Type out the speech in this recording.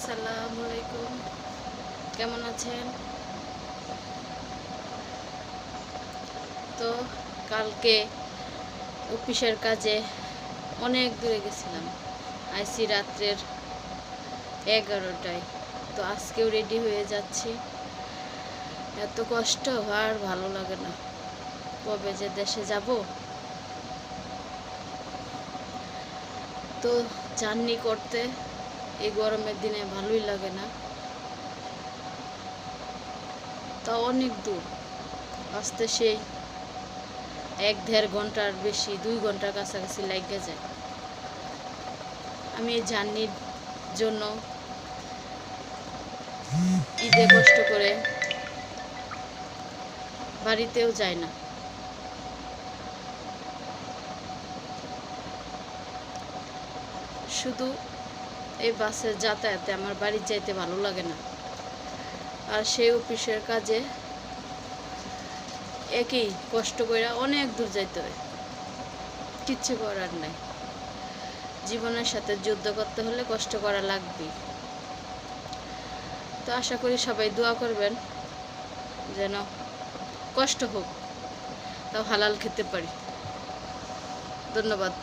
আসসালামু আলাইকুম, কেমন আছেন? তো কালকে অফিসের কাজে অনেক দূরে গেছিলাম, আইসি রাত্রের 11টায়। তো আজকেও রেডি হয়ে যাচ্ছি। এত কষ্ট আর ভালো লাগে না, কবে যে দেশে যাব। তো জার্নি করতে এই গরমের দিনে ভালোই লাগে না, তা অনেক দূর আসতে সেই 1-1.5 ঘন্টার বেশি, 2 ঘন্টার কাছাকাছি লেগে যায়। আমি এই জার্নির জন্য ঈদে কষ্ট করে বাড়িতেও যাই না। শুধু এই বাসের যাতায়াতে আমার বাড়ি যাইতে ভালো লাগে না। আর সেই অফিসের কাজে একই কষ্ট করে অনেক দূর যাইতে হয়, কিচ্ছু করার নাই। জীবনের সাথে যুদ্ধ করতে হলে কষ্ট করা লাগবেই। তো আশা করি সবাই দোয়া করবেন যেন কষ্ট হোক, তাও হালাল খেতে পারি। ধন্যবাদ।